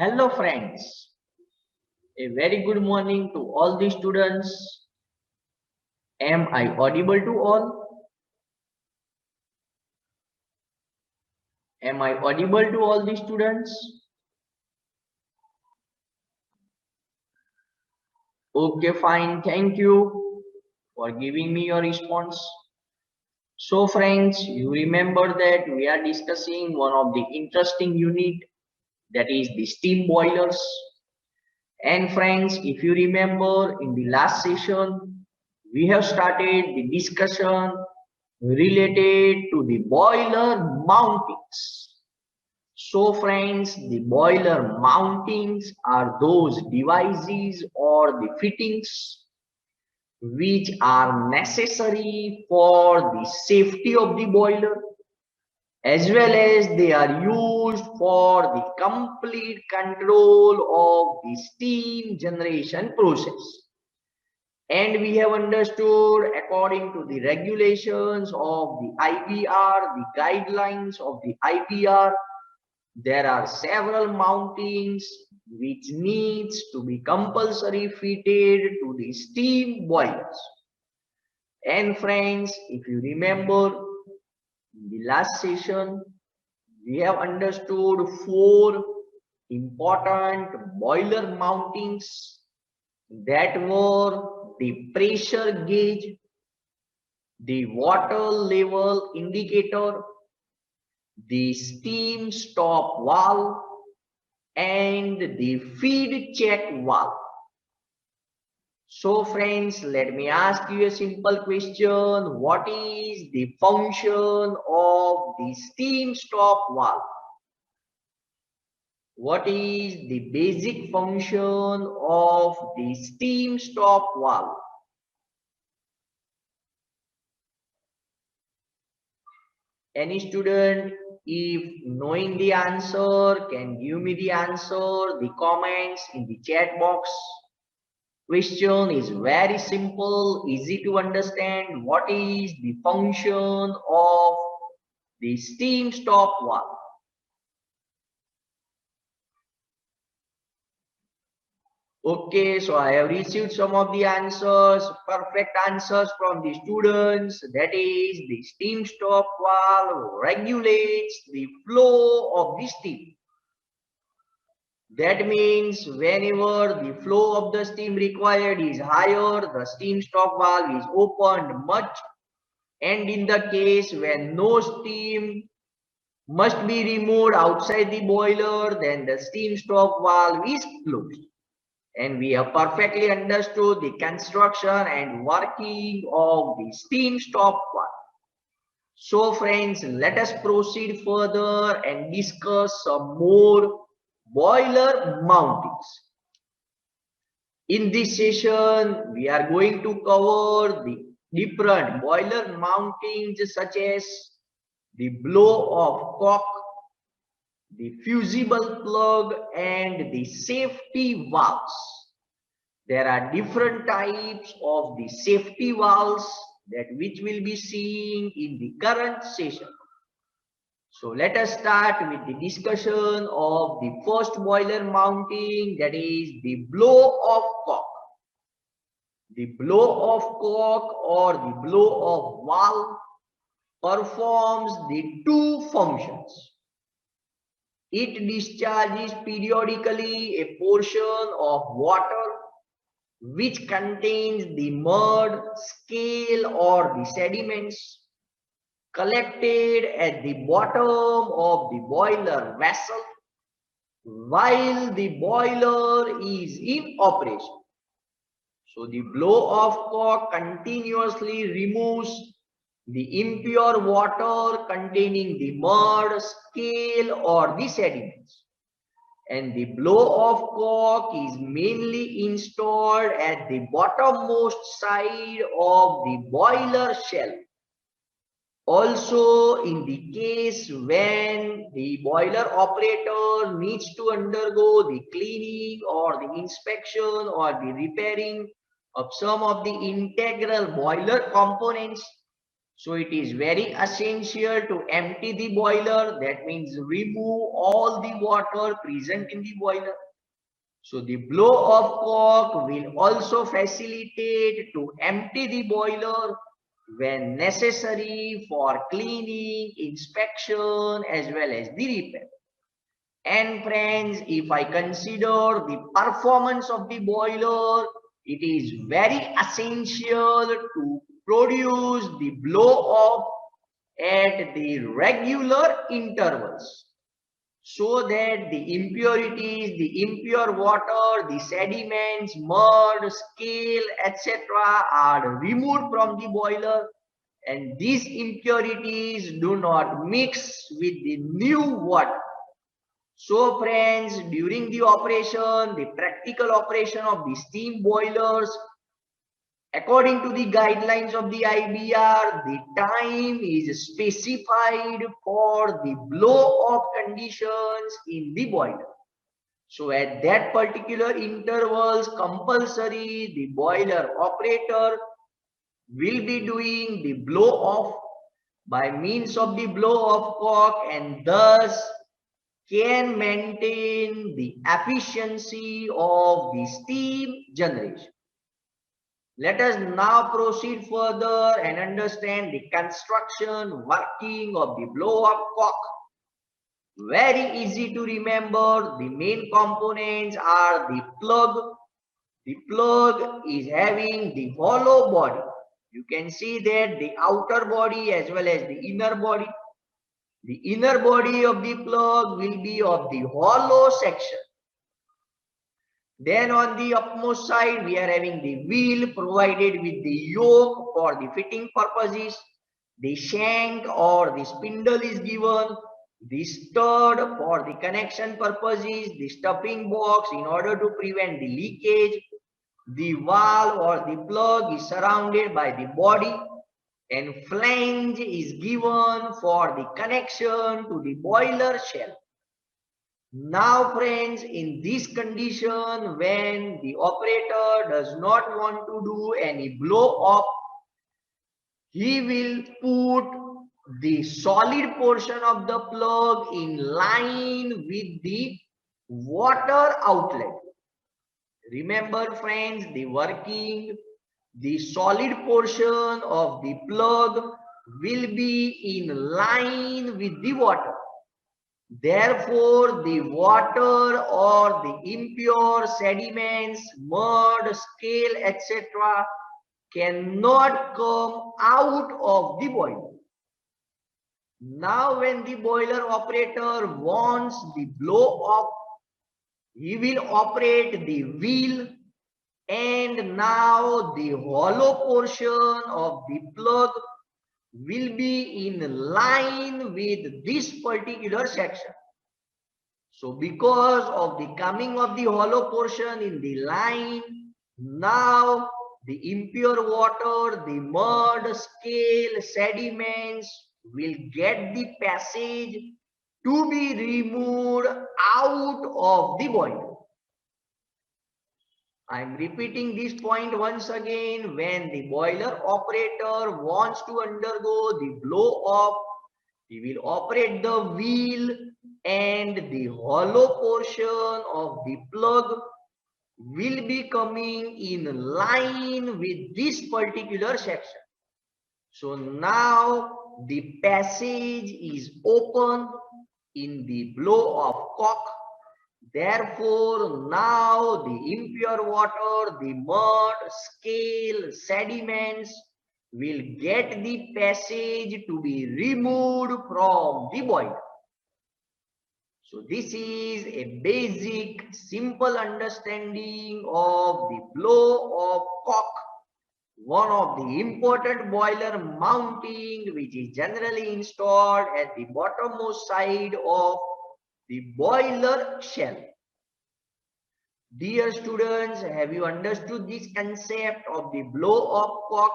Hello friends, a very good morning to all the students. Am I audible to all? Am I audible to all the students? Okay, fine. Thank you for giving me your response. So friends, you remember that we are discussing one of the interesting unit, that is the steam boilers. And friends, if you remember in the last session, we have started the discussion related to the boiler mountings. So friends, the boiler mountings are those devices or the fittings which are necessary for the safety of the boiler, as well as they are used for the complete control of the steam generation process. And we have understood, according to the regulations of the IBR, the guidelines of the IBR, there are several mountings which needs to be compulsory fitted to the steam boilers. And friends, if you remember in the last session, we have understood four important boiler mountings, that were the pressure gauge, the water level indicator, the steam stop valve, and the feed check valve. So friends, let me ask you a simple question. What is the function of the steam stop valve? What is the basic function of the steam stop valve? Any student, if knowing the answer, can give me the answer, the comments in the chat box. Question is very simple, easy to understand. What is the function of the steam stop valve? Okay, so I have received some of the answers, perfect answers from the students. That is, the steam stop valve regulates the flow of the steam. That means whenever the flow of the steam required is higher, the steam stop valve is opened much. And in the case when no steam must be removed outside the boiler, then the steam stop valve is closed. And we have perfectly understood the construction and working of the steam stop valve. So friends, let us proceed further and discuss some more boiler mountings. In this session, we are going to cover the different boiler mountings such as the blow-off cock, the fusible plug, and the safety valves. There are different types of the safety valves that which will be seen in the current session. So let us start with the discussion of the first boiler mounting, that is the blow-off cock. The blow-off cock or the blow-off valve performs the two functions. It discharges periodically a portion of water which contains the mud, scale, or the sediments collected at the bottom of the boiler vessel while the boiler is in operation. So the blow-off cock continuously removes the impure water containing the mud, scale, or the sediments. And the blow-off cock is mainly installed at the bottommost side of the boiler shell. Also, in the case when the boiler operator needs to undergo the cleaning or the inspection or the repairing of some of the integral boiler components, So it is very essential to empty the boiler. That means remove all the water present in the boiler. So the blow of cork will also facilitate to empty the boiler when necessary for cleaning, inspection as well as the repair. And friends, if I consider the performance of the boiler, it is very essential to produce the blow off at the regular intervals so that the impurities, the impure water, the sediments, mud, scale, etc. are removed from the boiler and these impurities do not mix with the new water. So friends, during the operation, the practical operation of the steam boilers, according to the guidelines of the IBR, the time is specified for the blow-off conditions in the boiler. So at that particular intervals, compulsory, the boiler operator will be doing the blow-off by means of the blow-off cork and thus can maintain the efficiency of the steam generation. Let us now proceed further and understand the construction working of the blow-up cork. Very easy to remember. The main components are the plug. The plug is having the hollow body. You can see that the outer body as well as the inner body. The inner body of the plug will be of the hollow section. Then on the upmost side, we are having the wheel provided with the yoke for the fitting purposes. The shank or the spindle is given. The stud for the connection purposes. The stuffing box in order to prevent the leakage. The valve or the plug is surrounded by the body. And flange is given for the connection to the boiler shell. Now friends, in this condition, when the operator does not want to do any blow off, he will put the solid portion of the plug in line with the water outlet. Remember friends, the solid portion of the plug will be in line with the water. Therefore, the water or the impure sediments, mud, scale, etc. cannot come out of the boiler. Now, when the boiler operator wants the blow off, he will operate the wheel and now the hollow portion of the plug will be in line with this particular section. So because of the coming of the hollow portion in the line, now the impure water, the mud, scale, sediments will get the passage to be removed out of the boiler. I am repeating this point once again. When the boiler operator wants to undergo the blow off, he will operate the wheel and the hollow portion of the plug will be coming in line with this particular section. So now the passage is open in the blow off cork. Therefore, now the impure water, the mud, scale, sediments will get the passage to be removed from the boiler. So this is a basic, simple understanding of the blow of cork, one of the important boiler mounting which is generally installed at the bottommost side of the boiler shell. Dear students, have you understood this concept of the blow of cork?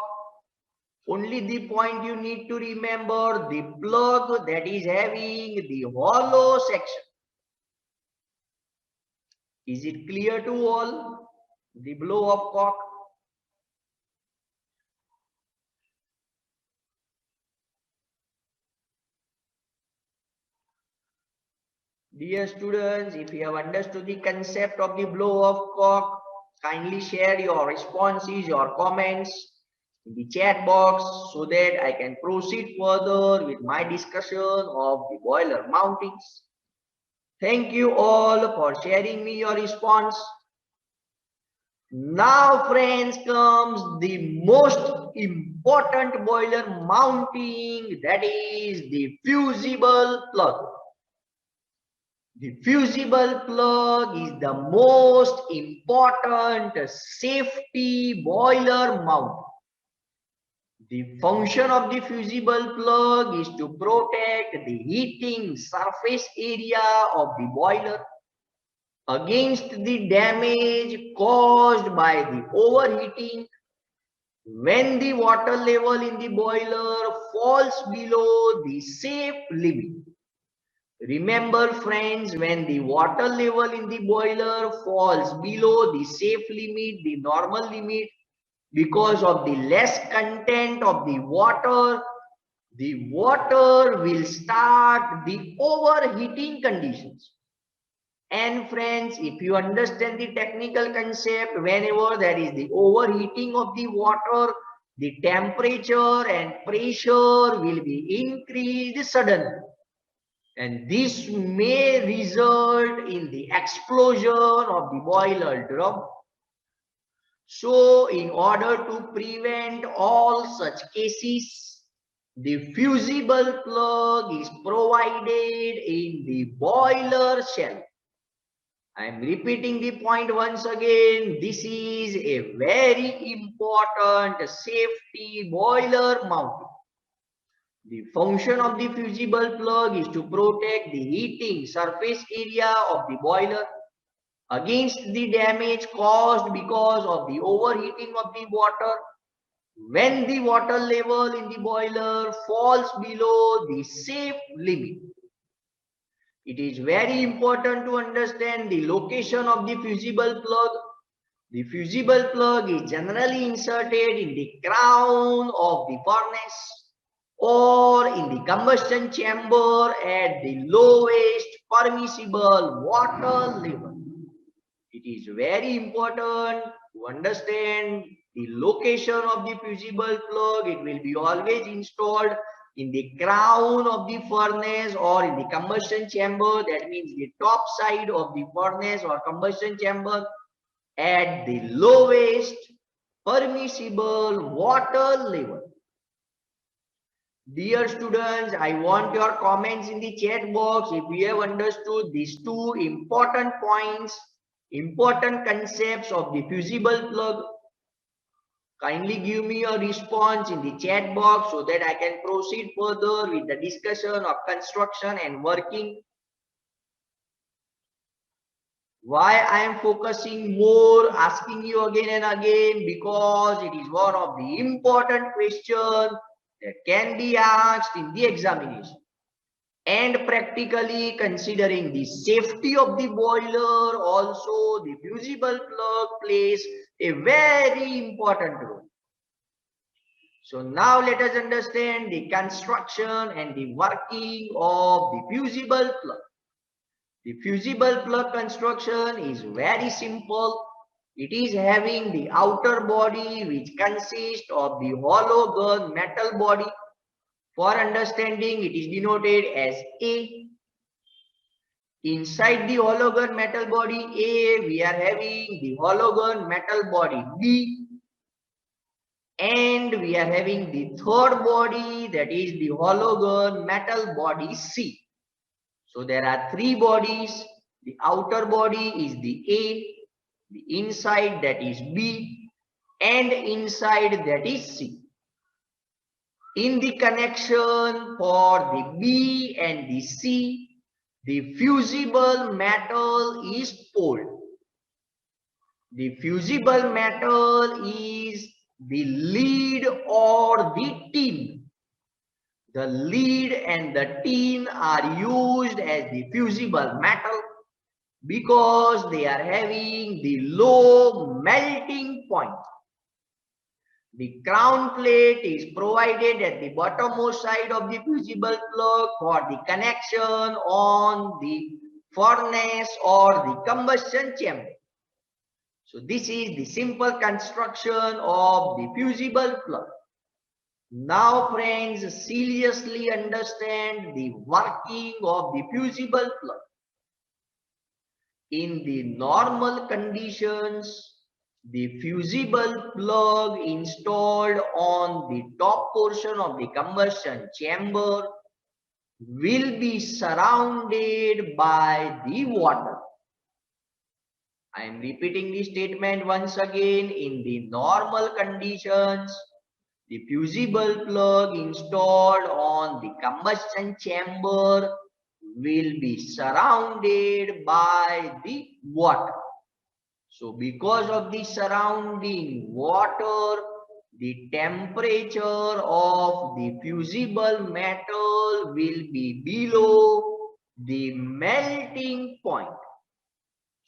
Only the point you need to remember, the plug that is having the hollow section. Is it clear to all? The blow of cork. Dear students, if you have understood the concept of the blow-off cork, kindly share your responses, your comments in the chat box so that I can proceed further with my discussion of the boiler mountings. Thank you all for sharing me your response. Now friends comes the most important boiler mounting, that is the fusible plug. The fusible plug is the most important safety boiler mount. The function of the fusible plug is to protect the heating surface area of the boiler against the damage caused by the overheating when the water level in the boiler falls below the safe limit. Remember friends, when the water level in the boiler falls below the safe limit, the normal limit, because of the less content of the water will start the overheating conditions. And friends, if you understand the technical concept, whenever there is the overheating of the water, the temperature and pressure will be increased suddenly. And this may result in the explosion of the boiler drum. So, in order to prevent all such cases, the fusible plug is provided in the boiler shell. I am repeating the point once again. This is a very important safety boiler mount. The function of the fusible plug is to protect the heating surface area of the boiler against the damage caused because of the overheating of the water when the water level in the boiler falls below the safe limit. It is very important to understand the location of the fusible plug. The fusible plug is generally inserted in the crown of the furnace or in the combustion chamber at the lowest permissible water level. It is very important to understand the location of the fusible plug. It will be always installed in the crown of the furnace or in the combustion chamber. That means the top side of the furnace or combustion chamber at the lowest permissible water level. Dear students, I want your comments in the chat box if you have understood these two important points, important concepts of the fusible plug. Kindly give me your response in the chat box so that I can proceed further with the discussion of construction and working. Why I am focusing more, asking you again and again, because it is one of the important questions that can be asked in the examination. And practically considering the safety of the boiler, also the fusible plug plays a very important role. So now let us understand the construction and the working of the fusible plug. The fusible plug construction is very simple. It is having the outer body which consists of the hollow gun metal body. For understanding, it is denoted as A. Inside the hollow gun metal body A, we are having the hollow gun metal body B. And we are having the third body, that is the hollow gun metal body C. So there are three bodies. The outer body is the A, the inside that is B, and inside that is C. In the connection for the B and the C, the fusible metal is poured. The fusible metal is the lead or the tin. The lead and the tin are used as the fusible metal because they are having the low melting point. The crown plate is provided at the bottommost side of the fusible plug for the connection on the furnace or the combustion chamber. So this is the simple construction of the fusible plug. Now friends, seriously understand the working of the fusible plug. In the normal conditions, the fusible plug installed on the top portion of the combustion chamber will be surrounded by the water. I am repeating the statement once again. In the normal conditions, the fusible plug installed on the combustion chamber will be surrounded by the water. So because of the surrounding water, the temperature of the fusible metal will be below the melting point.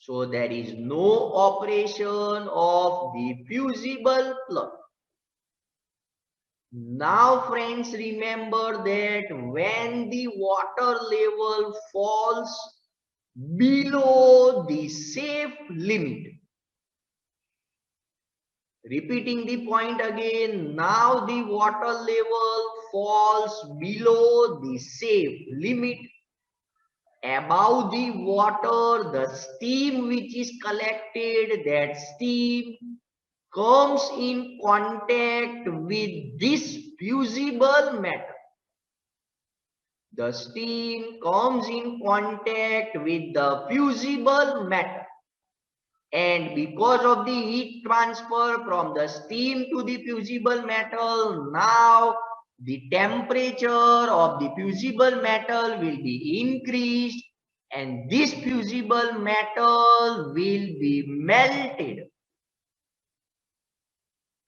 So there is no operation of the fusible plug. Now friends, remember that when the water level falls below the safe limit, repeating the point again, now the water level falls below the safe limit. Above the water, the steam which is collected, that steam comes in contact with this fusible metal. The steam comes in contact with the fusible metal. And because of the heat transfer from the steam to the fusible metal, now the temperature of the fusible metal will be increased and this fusible metal will be melted.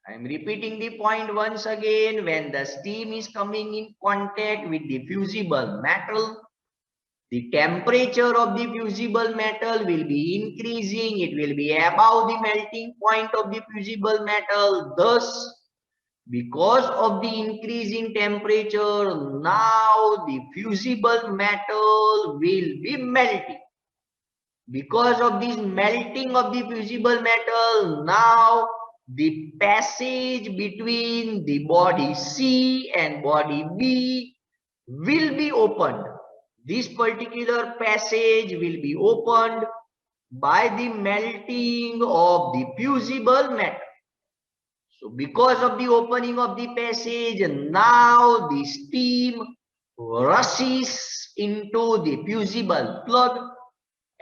I am repeating the point once again. When the steam is coming in contact with the fusible metal, the temperature of the fusible metal will be increasing. It will be above the melting point of the fusible metal. Thus, because of the increase in temperature, now the fusible metal will be melting. Because of this melting of the fusible metal, now the passage between the body C and body B will be opened. This particular passage will be opened by the melting of the fusible metal. So because of the opening of the passage, now the steam rushes into the fusible plug.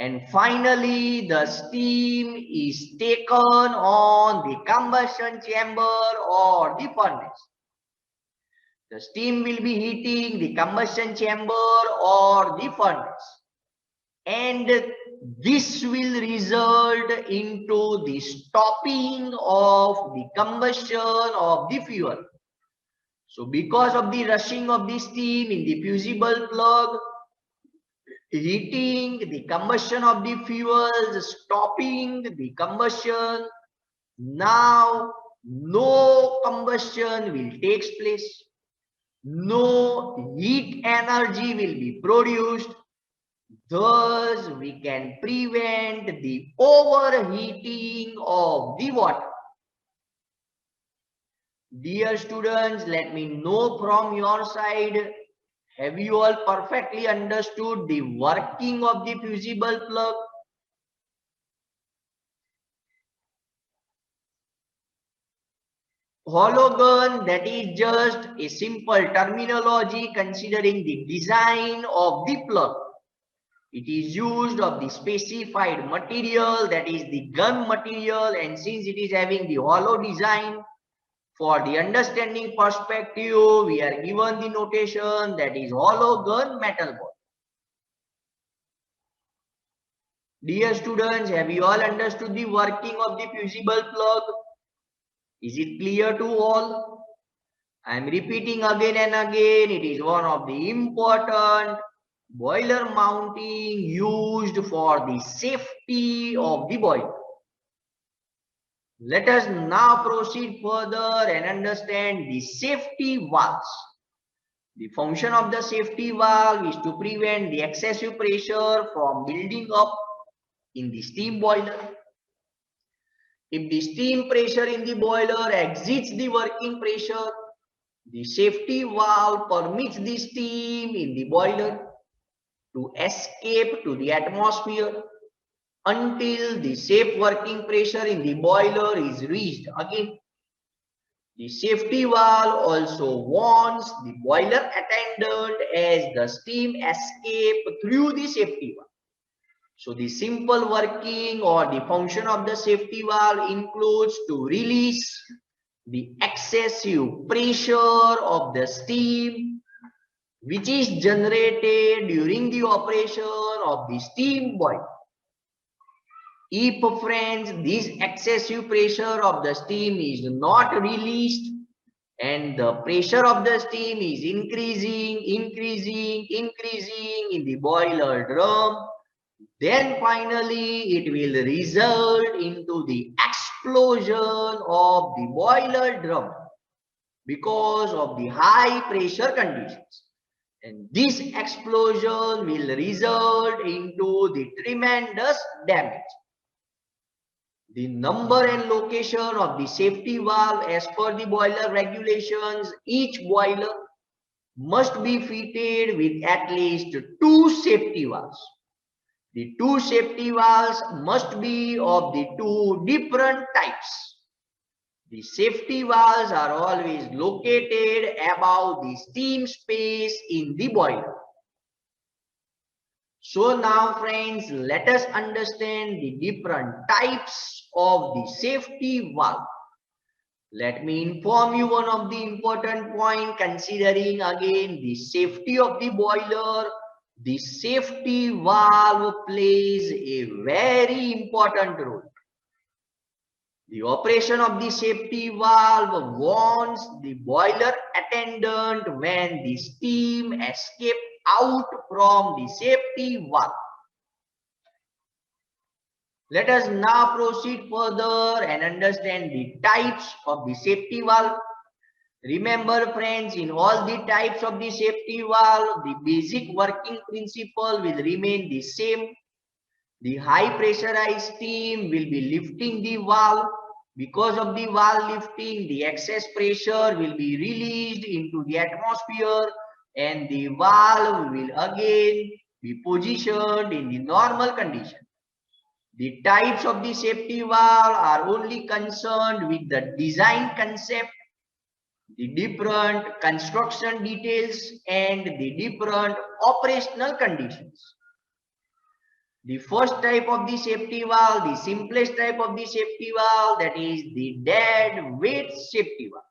And finally, the steam is taken on the combustion chamber or the furnace. The steam will be heating the combustion chamber or the furnace. And this will result into the stopping of the combustion of the fuel. So because of the rushing of the steam in the fusible plug, heating the combustion of the fuels, stopping the combustion, now no combustion will take place, no heat energy will be produced. Thus we can prevent the overheating of the water. Dear students, let me know from your side, have you all perfectly understood the working of the fusible plug? Hollow gun, that is just a simple terminology considering the design of the plug. It is used of the specified material, that is the gun material, and since it is having the hollow design, for the understanding perspective, we are given the notation that is hollow gun metal ball. Dear students, have you all understood the working of the fusible plug? Is it clear to all? I am repeating again and again, it is one of the important boiler mounting used for the safety of the boiler. Let us now proceed further and understand the safety valves. The function of the safety valve is to prevent the excessive pressure from building up in the steam boiler. If the steam pressure in the boiler exceeds the working pressure, the safety valve permits the steam in the boiler to escape to the atmosphere until the safe working pressure in the boiler is reached again. The safety valve also warns the boiler attendant as the steam escape through the safety valve. So the simple working or the function of the safety valve includes to release the excessive pressure of the steam which is generated during the operation of the steam boiler. If, friends, this excessive pressure of the steam is not released and the pressure of the steam is increasing in the boiler drum, then finally it will result into the explosion of the boiler drum because of the high pressure conditions. And this explosion will result into the tremendous damage. The number and location of the safety valve as per the boiler regulations, each boiler must be fitted with at least 2 safety valves. The 2 safety valves must be of the 2 different types. The safety valves are always located above the steam space in the boiler. So now, friends, let us understand the different types of the safety valve. Let me inform you one of the important point considering again the safety of the boiler. The safety valve plays a very important role. The operation of the safety valve warns the boiler attendant when the steam escapes out from the safety valve. Let us now proceed further and understand the types of the safety valve. Remember, friends, in all the types of the safety valve, the basic working principle will remain the same. The high pressurized steam will be lifting the valve. Because of the valve lifting, the excess pressure will be released into the atmosphere and the valve will again be positioned in the normal condition. The types of the safety valve are only concerned with the design concept, the different construction details, and the different operational conditions. The first type of the safety valve, the simplest type of the safety valve, that is the dead weight safety valve.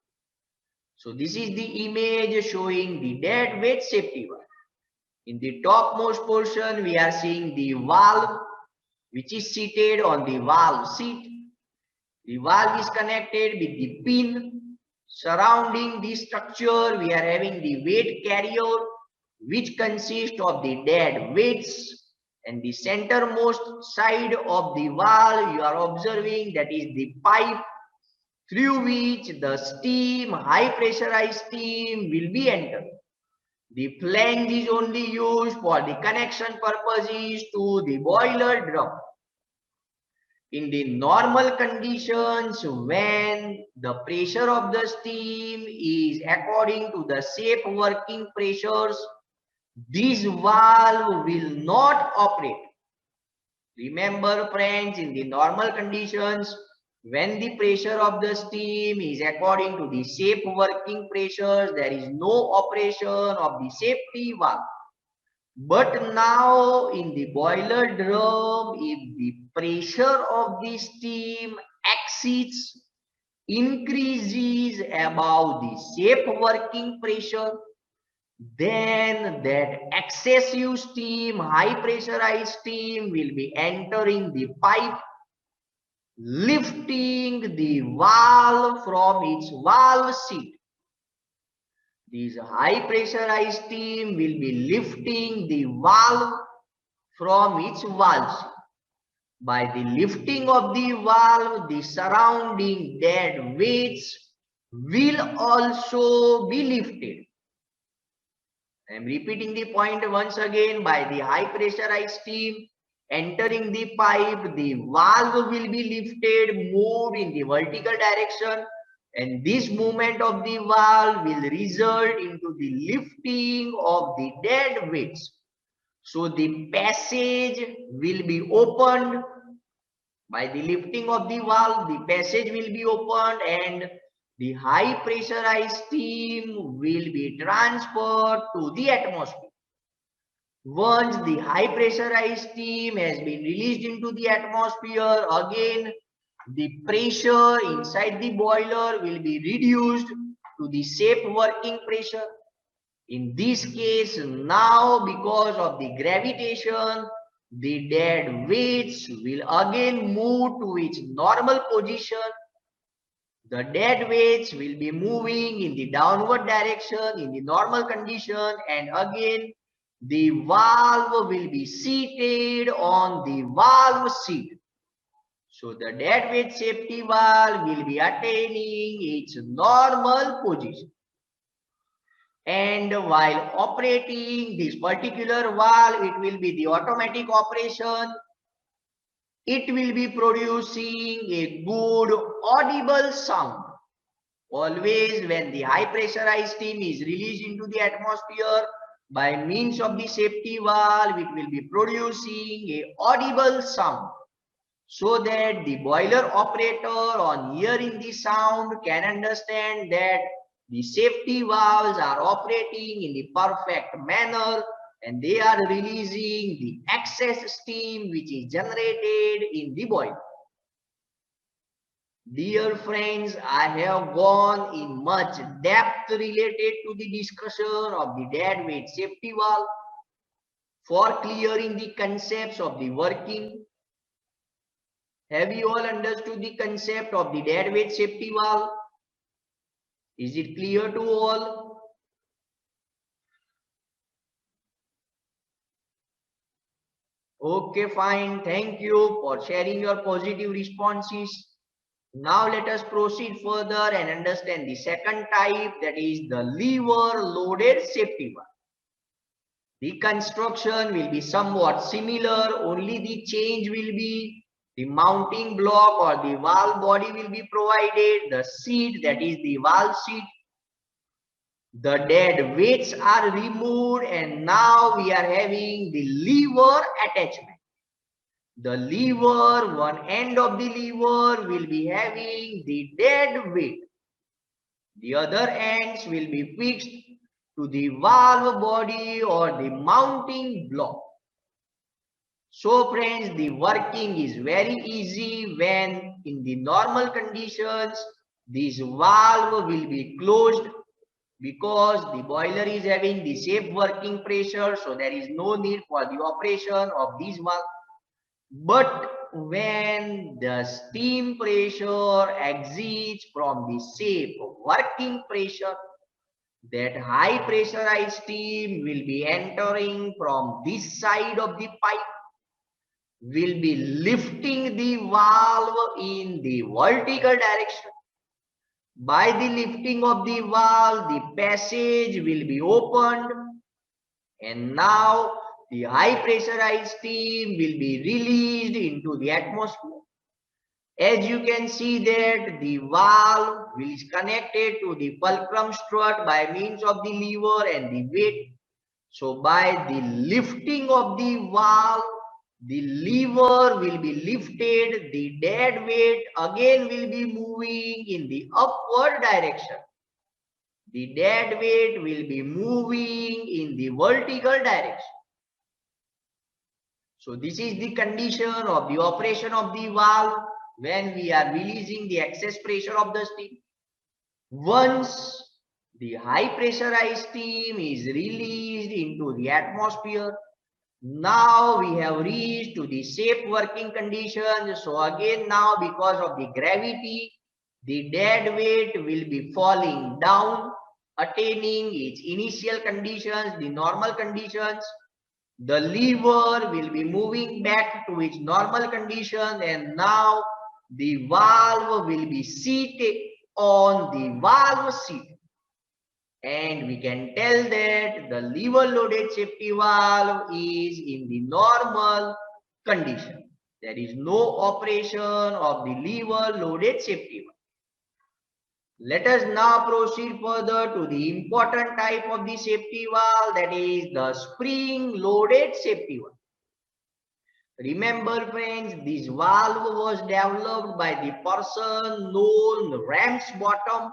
So this is the image showing the dead weight safety valve. In the topmost portion, we are seeing the valve which is seated on the valve seat. The valve is connected with the pin. Surrounding this structure, we are having the weight carrier which consists of the dead weights. And the centermost side of the valve you are observing, that is the pipe through which the steam, high pressurized steam will be entered. The flange is only used for the connection purposes to the boiler drum. In the normal conditions, when the pressure of the steam is according to the safe working pressures, this valve will not operate. Remember, friends, in the normal conditions, when the pressure of the steam is according to the safe working pressures, there is no operation of the safety valve. But now in the boiler drum, if the pressure of the steam exceeds, increases above the safe working pressure, then that excessive steam, high pressurized steam will be entering the pipe, lifting the valve from its valve seat. This high pressurized steam will be lifting the valve from its valve seat. By the lifting of the valve, the surrounding dead weights will also be lifted. I am repeating the point once again. By the high pressurized steam entering the pipe, the valve will be lifted, moved in the vertical direction, and this movement of the valve will result into the lifting of the dead weights. So the passage will be opened. By the lifting of the valve, the passage will be opened and the high pressurized steam will be transferred to the atmosphere. Once the high pressurized steam has been released into the atmosphere, again the pressure inside the boiler will be reduced to the safe working pressure. In this case, now because of the gravitation, the dead weights will again move to its normal position. The dead weights will be moving in the downward direction in the normal condition, and again the valve will be seated on the valve seat. So the dead weight safety valve will be attaining its normal position. And while operating this particular valve, it will be the automatic operation. It will be producing a good audible sound. Always when the high pressurized steam is released into the atmosphere by means of the safety valve, it will be producing a audible sound, so that the boiler operator on hearing the sound can understand that the safety valves are operating in the perfect manner and they are releasing the excess steam which is generated in the boiler. Dear friends, I have gone in much depth related to the discussion of the dead weight safety valve for clearing the concepts of the working. Have you all understood the concept of the dead weight safety valve? Is it clear to all? Okay, fine. Thank you for sharing your positive responses. Now let us proceed further and understand the second type, that is the lever loaded safety valve. The construction will be somewhat similar, only the change will be the mounting block or the valve body will be provided, the seat, that is the valve seat. The dead weights are removed and now we are having the lever attachment. The lever, one end of the lever will be having the dead weight. The other ends will be fixed to the valve body or the mounting block. So friends, the working is very easy when in the normal conditions, this valve will be closed because the boiler is having the safe working pressure, so there is no need for the operation of this valve. But when the steam pressure exceeds from the safe working pressure, that high pressurized steam will be entering from this side of the pipe, will be lifting the valve in the vertical direction. By the lifting of the valve, the passage will be opened and now the high pressurized steam will be released into the atmosphere. As you can see that the valve is connected to the fulcrum strut by means of the lever and the weight. So by the lifting of the valve, the lever will be lifted, the dead weight again will be moving in the upward direction. The dead weight will be moving in the vertical direction. So this is the condition of the operation of the valve when we are releasing the excess pressure of the steam. Once the high pressurized steam is released into the atmosphere, now we have reached to the safe working conditions. So again now because of the gravity, the dead weight will be falling down, attaining its initial conditions, the normal conditions. The lever will be moving back to its normal condition and now the valve will be seated on the valve seat. and we can tell that the lever loaded safety valve is in the normal condition. There is no operation of the lever loaded safety valve. Let us now proceed further to the important type of the safety valve, that is the spring loaded safety valve. Remember friends, this valve was developed by the person known Ramsbottom.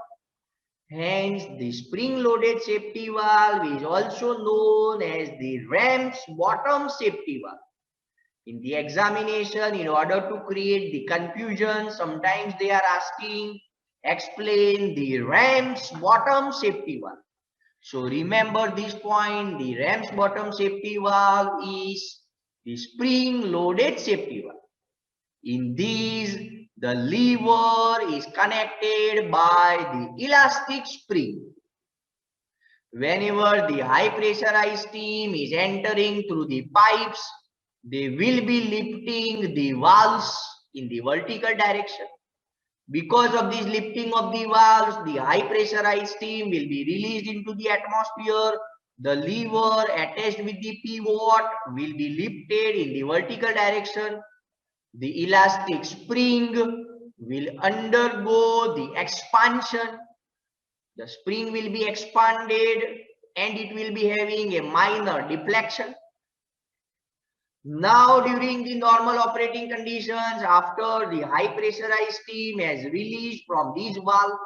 Hence, the spring-loaded safety valve is also known as the Ramsbottom safety valve. In the examination, in order to create the confusion, sometimes they are asking, explain the Ramsbottom safety valve. So remember this point, the Ramsbottom safety valve is the spring-loaded safety valve. In these, the lever is connected by the elastic spring. Whenever the high pressurized steam is entering through the pipes, they will be lifting the valves in the vertical direction. Because of this lifting of the valves, the high pressurized steam will be released into the atmosphere. The lever attached with the pivot will be lifted in the vertical direction. The elastic spring will undergo the expansion. The spring will be expanded and it will be having a minor deflection. Now during the normal operating conditions, after the high pressurized steam has released from these valves,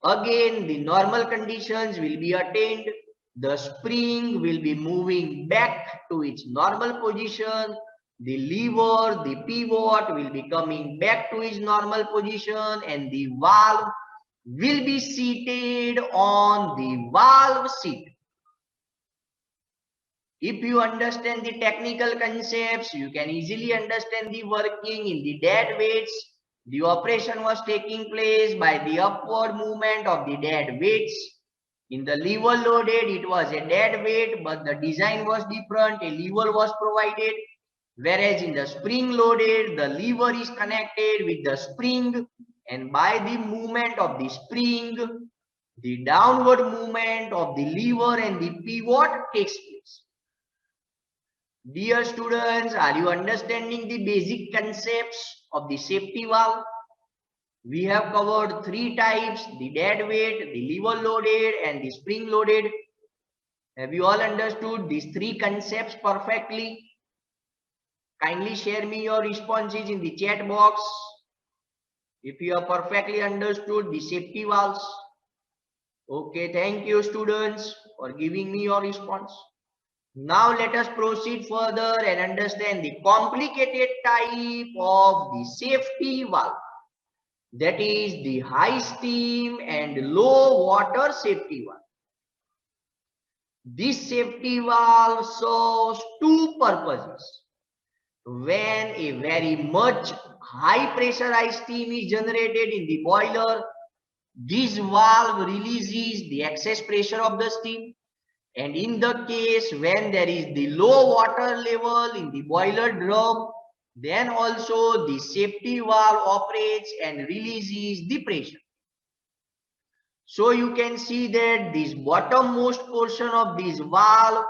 again the normal conditions will be attained. The spring will be moving back to its normal position. The lever, the pivot will be coming back to its normal position and the valve will be seated on the valve seat. If you understand the technical concepts, you can easily understand the working in the dead weights. The operation was taking place by the upward movement of the dead weights. In the lever loaded, it was a dead weight, but the design was different. A lever was provided. Whereas in the spring loaded, the lever is connected with the spring, and by the movement of the spring, the downward movement of the lever and the pivot takes place. Dear students, are you understanding the basic concepts of the safety valve? We have covered three types: the dead weight, the lever loaded, and the spring loaded. Have you all understood these three concepts perfectly? Kindly share me your responses in the chat box if you have perfectly understood the safety valves. Okay, thank you students for giving me your response. Now let us proceed further and understand the complicated type of the safety valve, that is the high steam and low water safety valve. This safety valve serves two purposes. When a very much high pressurized steam is generated in the boiler, this valve releases the excess pressure of the steam. And in the case when there is the low water level in the boiler drum, then also the safety valve operates and releases the pressure. So you can see that this bottommost portion of this valve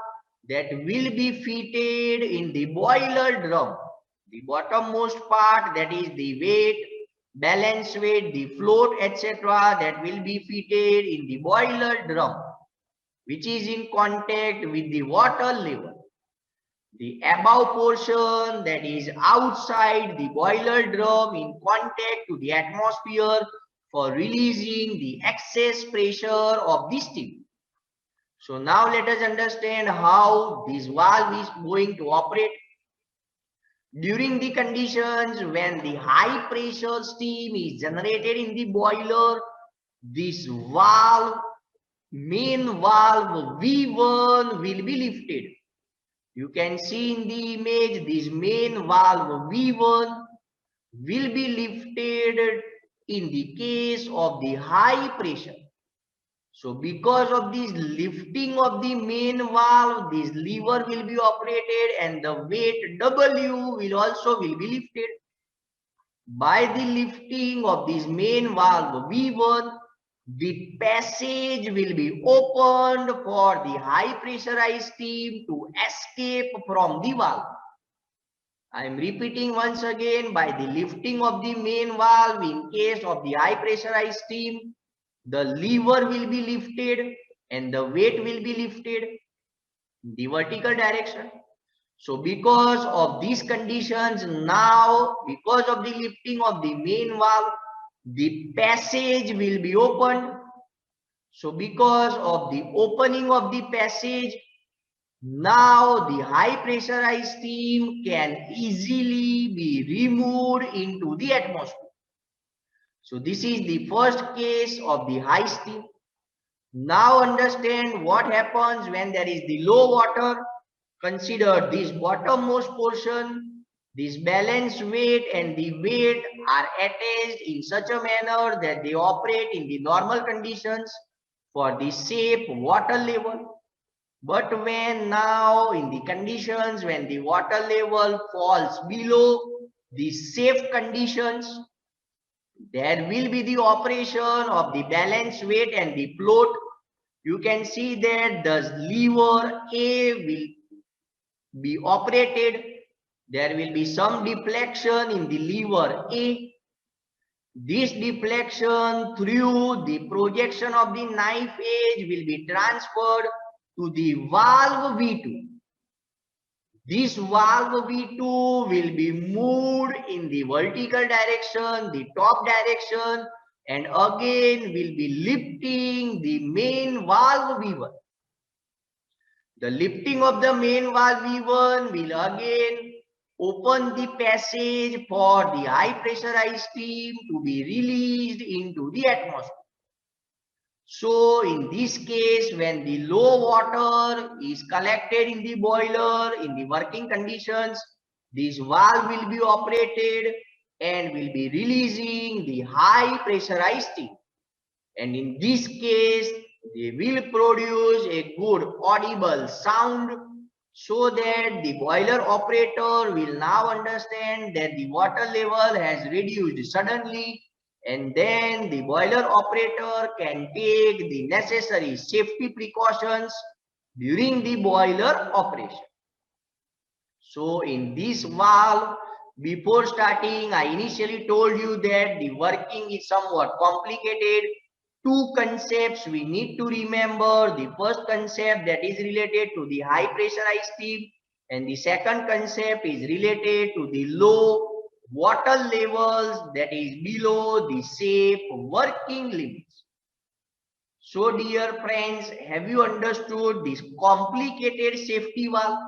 that will be fitted in the boiler drum, the bottommost part, that is the weight, balance weight, the float, etc., that will be fitted in the boiler drum, which is in contact with the water level. The above portion that is outside the boiler drum in contact to the atmosphere for releasing the excess pressure of the steam. So now let us understand how this valve is going to operate. During the conditions when the high pressure steam is generated in the boiler, this valve, main valve V1 will be lifted. You can see in the image this main valve V1 will be lifted in the case of the high pressure. So because of this lifting of the main valve, this lever will be operated and the weight W will also be lifted. By the lifting of this main valve V1, the passage will be opened for the high pressurized steam to escape from the valve. I am repeating once again, by the lifting of the main valve in case of the high pressurized steam, the lever will be lifted and the weight will be lifted in the vertical direction. So because of these conditions, now because of the lifting of the main valve, the passage will be opened. So because of the opening of the passage, now the high pressurized steam can easily be removed into the atmosphere. So this is the first case of the high steam. Now understand what happens when there is the low water. Consider this bottommost portion. This balance weight and the weight are attached in such a manner that they operate in the normal conditions for the safe water level. But when now in the conditions when the water level falls below the safe conditions, there will be the operation of the balance weight and the float. You can see that the lever A will be operated. There will be some deflection in the lever A. This deflection through the projection of the knife edge will be transferred to the valve V2. This valve V2 will be moved in the vertical direction, the top direction, and again will be lifting the main valve V1. The lifting of the main valve V1 will again open the passage for the high pressurized steam to be released into the atmosphere. So in this case, when the low water is collected in the boiler in the working conditions, this valve will be operated and will be releasing the high pressurized steam. And in this case, they will produce a good audible sound so that the boiler operator will now understand that the water level has reduced suddenly, and then the boiler operator can take the necessary safety precautions during the boiler operation. So in this valve, before starting, I initially told you that the working is somewhat complicated. Two concepts we need to remember. The first concept that is related to the high pressurized steam, and the second concept is related to the low water levels that is below the safe working limits. So dear friends, have you understood this complicated safety valve?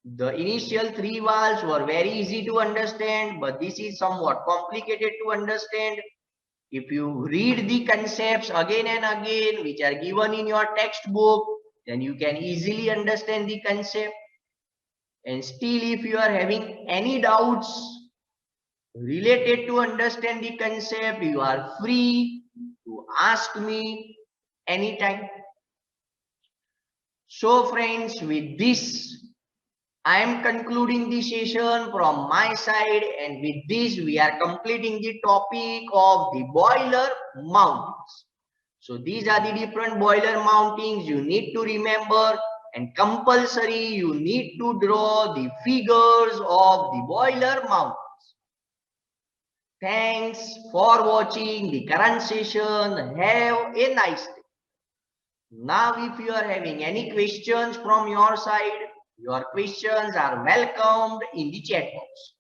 The initial three valves were very easy to understand, but this is somewhat complicated to understand. If you read the concepts again and again, which are given in your textbook, then you can easily understand the concept. And still, if you are having any doubts related to understand the concept, you are free to ask me anytime. So friends, with this, I am concluding the session from my side, and with this we are completing the topic of the boiler mountings. So these are the different boiler mountings you need to remember, and compulsory you need to draw the figures of the boiler mountings. Thanks for watching the current session. Have a nice day. Now if you are having any questions from your side, your questions are welcomed in the chat box.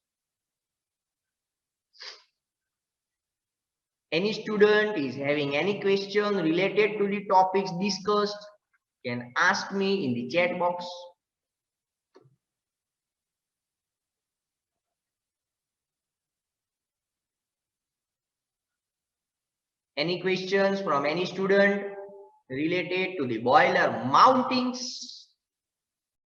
Any student is having any question related to the topics discussed can ask me in the chat box. Any questions from any student related to the boiler mountings?